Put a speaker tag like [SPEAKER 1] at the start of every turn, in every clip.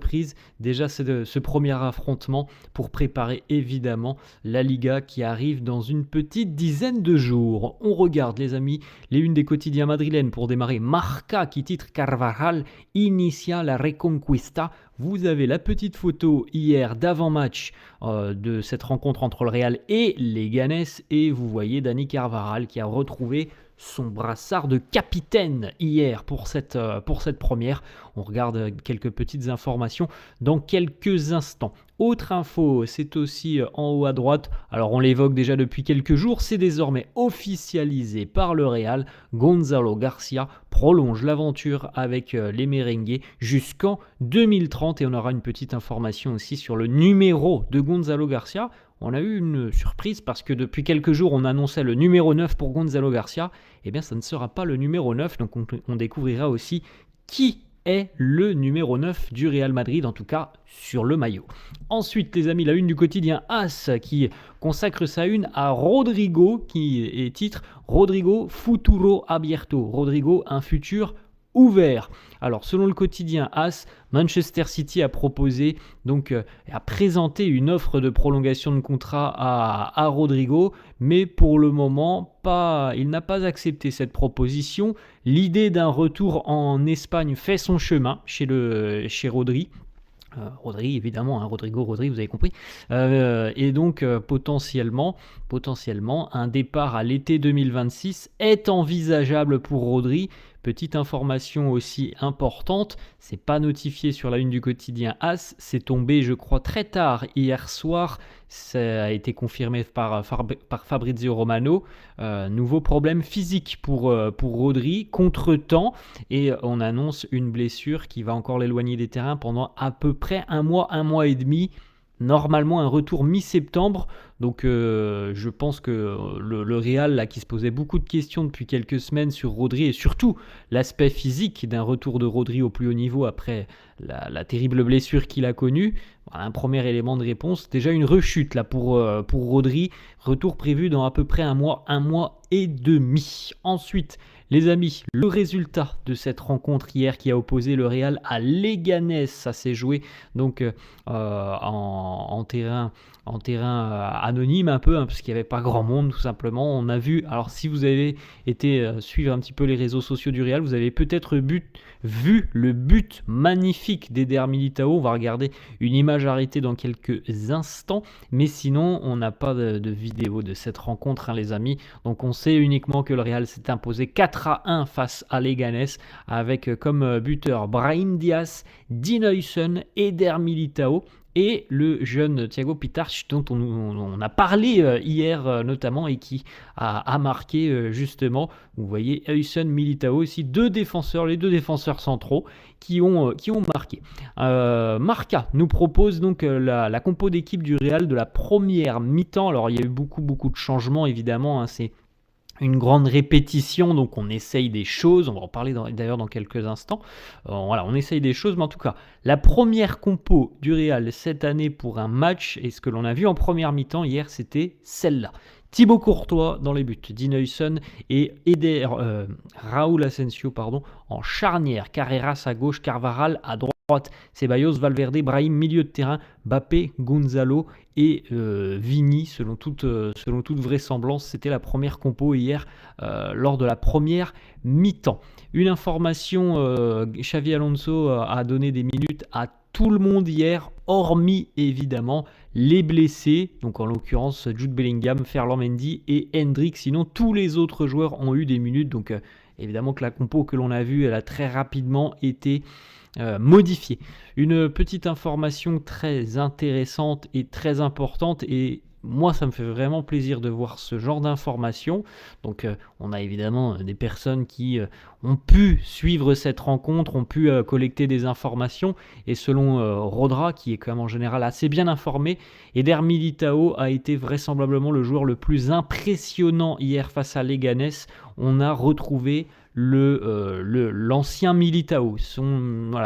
[SPEAKER 1] reprise. Déjà, c'est ce premier affrontement pour préparer évidemment la Liga qui arrive dans une petite dizaine de jours. On regarde, les amis, les unes des quotidiens madrilènes pour démarrer. Marca qui titre Carvajal inicia la Reconquista. Vous avez la petite photo hier d'avant-match de cette rencontre entre le Real et les Ganes et vous voyez Dani Carvajal qui a retrouvé son brassard de capitaine hier pour cette première. On regarde quelques petites informations dans quelques instants. Autre info, c'est aussi en haut à droite, alors on l'évoque déjà depuis quelques jours, c'est désormais officialisé par le Real. Gonzalo Garcia prolonge l'aventure avec les merengues jusqu'en 2030 et on aura une petite information aussi sur le numéro de Gonzalo Garcia. On a eu une surprise parce que depuis quelques jours, on annonçait le numéro 9 pour Gonzalo Garcia. Eh bien, ça ne sera pas le numéro 9, donc on découvrira aussi qui est le numéro 9 du Real Madrid, en tout cas sur le maillot. Ensuite, les amis, la une du quotidien AS qui consacre sa une à Rodrigo, qui est titre « Rodrigo Futuro Abierto ». Rodrigo, un futur ouvert. Alors, selon le quotidien AS, Manchester City a proposé, a présenté une offre de prolongation de contrat à Rodrigo, mais pour le moment, il n'a pas accepté cette proposition. L'idée d'un retour en Espagne fait son chemin chez Rodri. Rodri, évidemment, Rodrigo, vous avez compris. Et donc, potentiellement, un départ à l'été 2026 est envisageable pour Rodri. Petite information aussi importante, c'est pas notifié sur la une du quotidien AS, c'est tombé, je crois, très tard hier soir. Ça a été confirmé par Fabrizio Romano. Nouveau problème physique pour Rodri, contre-temps, et on annonce une blessure qui va encore l'éloigner des terrains pendant à peu près un mois et demi. Normalement un retour mi-septembre, donc je pense que le Real là, qui se posait beaucoup de questions depuis quelques semaines sur Rodri et surtout l'aspect physique d'un retour de Rodri au plus haut niveau après la terrible blessure qu'il a connue, voilà, un premier élément de réponse, déjà une rechute là pour Rodri, retour prévu dans à peu près un mois et demi. Ensuite, les amis, le résultat de cette rencontre hier qui a opposé le Real à Leganés, ça s'est joué donc en terrain anonyme un peu, parce qu'il n'y avait pas grand monde tout simplement. On a vu, alors si vous avez été suivre un petit peu les réseaux sociaux du Real, vous avez peut-être vu le but magnifique d'Eder Militao. On va regarder une image arrêtée dans quelques instants, mais sinon on n'a pas de vidéo de cette rencontre, les amis. Donc on sait uniquement que le Real s'est imposé 4-1 face à Leganés avec comme buteur Brahim Diaz, Dean Huijsen, Eder Militao et le jeune Thiago Pitach dont on a parlé hier notamment et qui a marqué justement. Vous voyez Huijsen, Militao aussi, les deux défenseurs centraux qui ont marqué. Marca nous propose donc la compo d'équipe du Real de la première mi-temps. Alors il y a eu beaucoup de changements évidemment, c'est une grande répétition, donc on essaye des choses, on va en parler d'ailleurs dans quelques instants. Voilà, on essaye des choses, mais en tout cas, la première compo du Real cette année pour un match, et ce que l'on a vu en première mi-temps hier, c'était celle-là. Thibaut Courtois dans les buts, Dean Huijsen et Raúl Asensio en charnière, Carreras à gauche, Carvajal à droite, Ceballos, Valverde, Brahim, milieu de terrain, Mbappé, Gonzalo et Vini, selon toute vraisemblance. C'était la première compo hier lors de la première mi-temps. Une information, Xavi Alonso a donné des minutes à tout le monde hier, hormis évidemment les blessés, donc en l'occurrence Jude Bellingham, Ferland Mendy et Hendrick. Sinon tous les autres joueurs ont eu des minutes, donc évidemment que la compo que l'on a vue, elle a très rapidement été modifiée. Une petite information très intéressante et très importante, et moi ça me fait vraiment plaisir de voir ce genre d'informations. Donc on a évidemment des personnes qui ont pu suivre cette rencontre, ont pu collecter des informations, et selon Rodra, qui est quand même en général assez bien informé, Eder Militao a été vraisemblablement le joueur le plus impressionnant hier face à Leganés. On a retrouvé l'ancien Militao.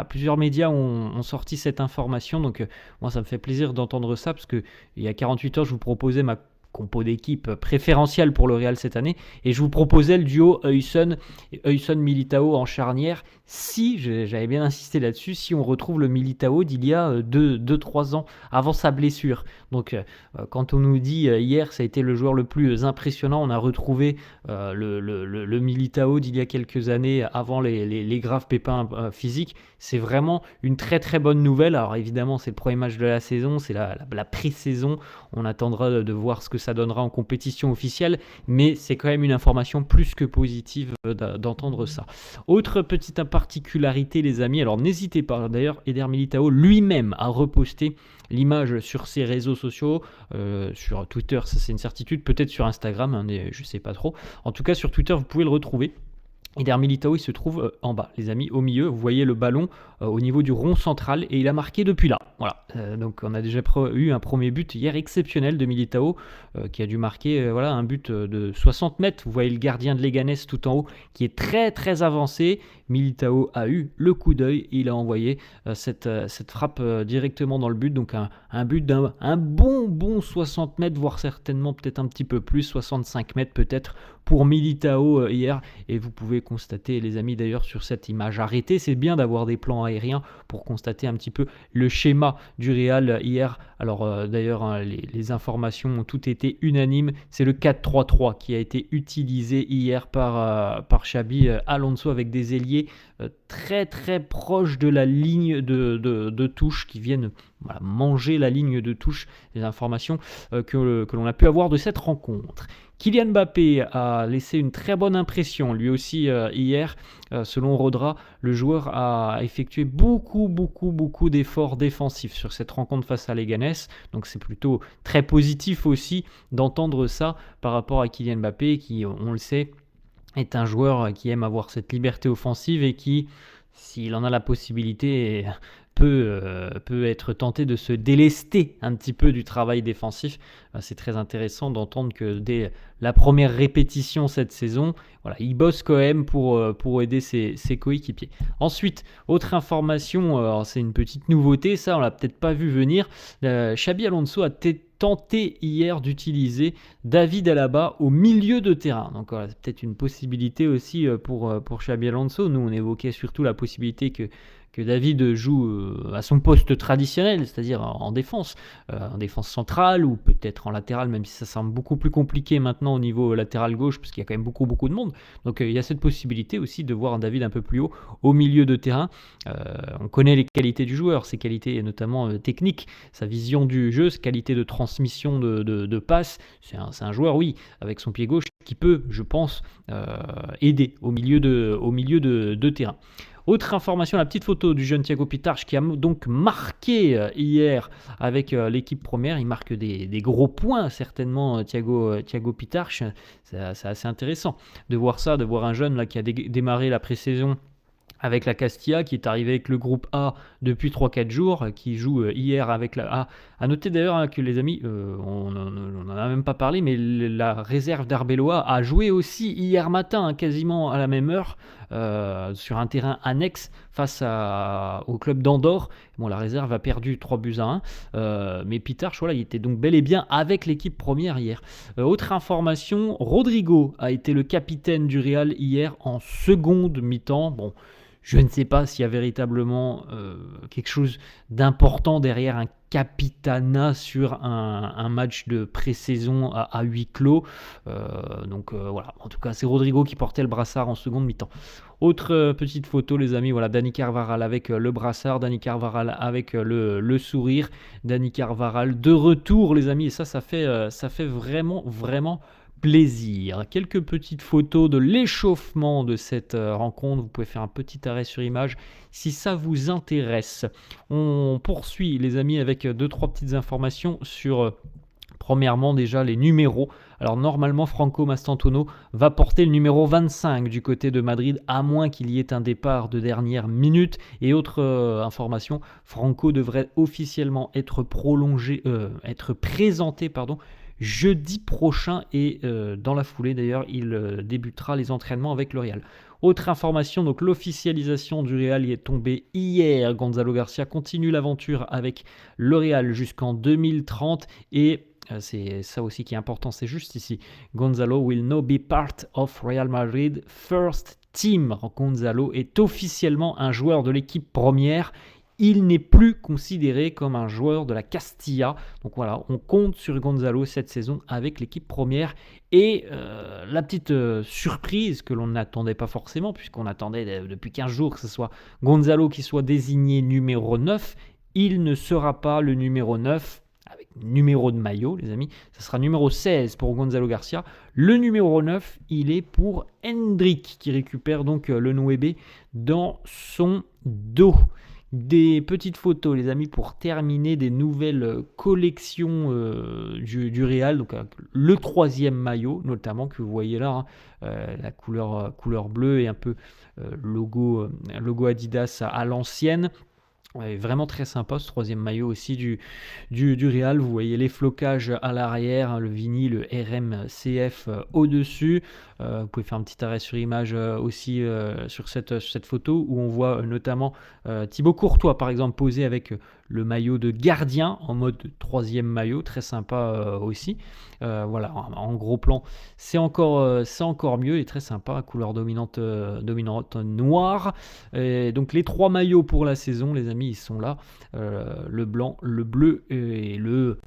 [SPEAKER 1] Plusieurs médias ont sorti cette information, donc moi ça me fait plaisir d'entendre ça, parce que il y a 48 heures je vous proposais ma compo d'équipe préférentiel pour le Real cette année. Et je vous proposais le duo Huijsen-Militao en charnière. Si, j'avais bien insisté là-dessus, si on retrouve le Militao d'il y a 2-3 ans avant sa blessure. Donc quand on nous dit hier ça a été le joueur le plus impressionnant, on a retrouvé le Militao d'il y a quelques années avant les graves pépins physiques. C'est vraiment une très très bonne nouvelle. Alors évidemment c'est le premier match de la saison, c'est la pré-saison, on attendra de voir ce que ça donnera en compétition officielle, mais c'est quand même une information plus que positive d'entendre ça. Autre petite particularité les amis, alors n'hésitez pas, d'ailleurs Eder Militao lui-même a reposté l'image sur ses réseaux sociaux, sur Twitter ça c'est une certitude, peut-être sur Instagram, hein, je sais pas trop, en tout cas sur Twitter vous pouvez le retrouver. Eder Militao il se trouve en bas les amis, au milieu, vous voyez le ballon au niveau du rond central et il a marqué depuis là. Voilà, donc on a déjà eu un premier but hier exceptionnel de Militao qui a dû marquer un but de 60 mètres. Vous voyez le gardien de Leganés tout en haut qui est très très avancé. Militao a eu le coup d'œil et il a envoyé cette frappe directement dans le but. Donc un but d'un bon 60 mètres, voire certainement peut-être un petit peu plus, 65 mètres peut-être pour Militao hier. Et vous pouvez constater les amis d'ailleurs sur cette image arrêtée, c'est bien d'avoir des plans aériens pour constater un petit peu le schéma du Real hier. Alors d'ailleurs hein, les informations ont toutes été unanimes, c'est le 4-3-3 qui a été utilisé hier par Xabi Alonso avec des ailiers très très proches de la ligne de touche qui viennent manger la ligne de touche, des informations que l'on a pu avoir de cette rencontre. Kylian Mbappé a laissé une très bonne impression, lui aussi hier. Selon Rodra, le joueur a effectué beaucoup d'efforts défensifs sur cette rencontre face à Leganés. Donc c'est plutôt très positif aussi d'entendre ça par rapport à Kylian Mbappé qui, on le sait, est un joueur qui aime avoir cette liberté offensive et qui, s'il en a la possibilité, peut être tenté de se délester un petit peu du travail défensif. C'est très intéressant d'entendre que dès la première répétition cette saison, il bosse quand même pour aider ses coéquipiers. Ensuite, autre information, c'est une petite nouveauté, ça on l'a peut-être pas vu venir. Xabi Alonso a tenté hier d'utiliser David Alaba au milieu de terrain. Donc c'est peut-être une possibilité aussi pour Xabi Alonso. Nous on évoquait surtout la possibilité que David joue à son poste traditionnel, c'est-à-dire en défense centrale ou peut-être en latéral, même si ça semble beaucoup plus compliqué maintenant au niveau latéral gauche, parce qu'il y a quand même beaucoup de monde. Donc il y a cette possibilité aussi de voir un David un peu plus haut au milieu de terrain. On connaît les qualités du joueur, ses qualités notamment techniques, sa vision du jeu, ses qualités de transmission de passe. C'est un joueur, oui, avec son pied gauche, qui peut, je pense, aider au milieu de terrain. Autre information, la petite photo du jeune Thiago Pitars qui a donc marqué hier avec l'équipe première. Il marque des gros points certainement, Thiago Pitars. C'est assez intéressant de voir ça, de voir un jeune là, qui a démarré la pré-saison avec la Castilla, qui est arrivé avec le groupe A depuis 3-4 jours, qui joue hier avec la A. À noter d'ailleurs que les amis, on n'en a même pas parlé, mais la réserve d'Arbeloa a joué aussi hier matin, quasiment à la même heure, sur un terrain annexe face au club d'Andorre. Bon, la réserve a perdu 3-1, mais Pitars, il était donc bel et bien avec l'équipe première hier. Autre information, Rodrigo a été le capitaine du Real hier en seconde mi-temps. Bon, je ne sais pas s'il y a véritablement quelque chose d'important derrière un capitana sur un match de pré-saison à huis clos. Donc voilà, en tout cas c'est Rodrigo qui portait le brassard en seconde mi-temps. Autre petite photo les amis, Dani Carvajal avec le brassard, Dani Carvajal avec le sourire, Dani Carvajal de retour les amis, et ça fait vraiment plaisir. Quelques petites photos de l'échauffement de cette rencontre. Vous pouvez faire un petit arrêt sur image si ça vous intéresse. On poursuit les amis avec 2-3 petites informations sur premièrement déjà les numéros. Alors normalement Franco Mastantuono va porter le numéro 25 du côté de Madrid, à moins qu'il y ait un départ de dernière minute. Et autre information, Franco devrait officiellement être présenté jeudi prochain, et dans la foulée d'ailleurs il débutera les entraînements avec le Real. Autre information, donc l'officialisation du Real y est tombée hier. Gonzalo Garcia continue l'aventure avec le Real jusqu'en 2030 et C'est ça aussi qui est important, c'est juste ici. Gonzalo will now be part of Real Madrid first team. Gonzalo est officiellement un joueur de l'équipe première. Il n'est plus considéré comme un joueur de la Castilla. Donc voilà, on compte sur Gonzalo cette saison avec l'équipe première. Et la petite surprise que l'on n'attendait pas forcément, puisqu'on attendait depuis 15 jours que ce soit Gonzalo qui soit désigné numéro 9, il ne sera pas le numéro 9 avec numéro de maillot, les amis. Ça sera numéro 16 pour Gonzalo Garcia. Le numéro 9, il est pour Hendrick qui récupère donc le 9 dans son dos. Des petites photos, les amis, pour terminer des nouvelles collections du Real. Donc le 3e maillot, notamment, que vous voyez là, la couleur bleue et un peu logo Adidas à l'ancienne. Ouais, vraiment très sympa ce 3e maillot aussi du Real. Vous voyez les flocages à l'arrière, le vinyle, le RMCF au-dessus. Vous pouvez faire un petit arrêt sur image aussi sur cette photo où on voit notamment Thibaut Courtois par exemple posé avec le maillot de gardien en mode 3e maillot, très sympa aussi. Voilà, en gros plan, c'est encore mieux et très sympa, couleur dominante noire. Et donc les 3 maillots pour la saison, les amis, ils sont là. Le blanc, le bleu et le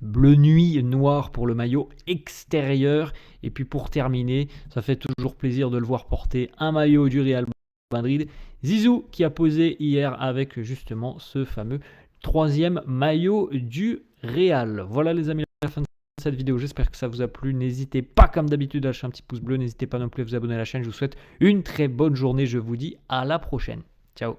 [SPEAKER 1] bleu nuit noir pour le maillot extérieur. Et puis pour terminer, ça fait toujours plaisir de le voir porter un maillot du Real Madrid. Zizou qui a posé hier avec justement ce fameux 3e maillot du Real. Voilà les amis, la fin de cette vidéo, j'espère que ça vous a plu. N'hésitez pas comme d'habitude à lâcher un petit pouce bleu, n'hésitez pas non plus à vous abonner à la chaîne. Je vous souhaite une très bonne journée, je vous dis à la prochaine. Ciao.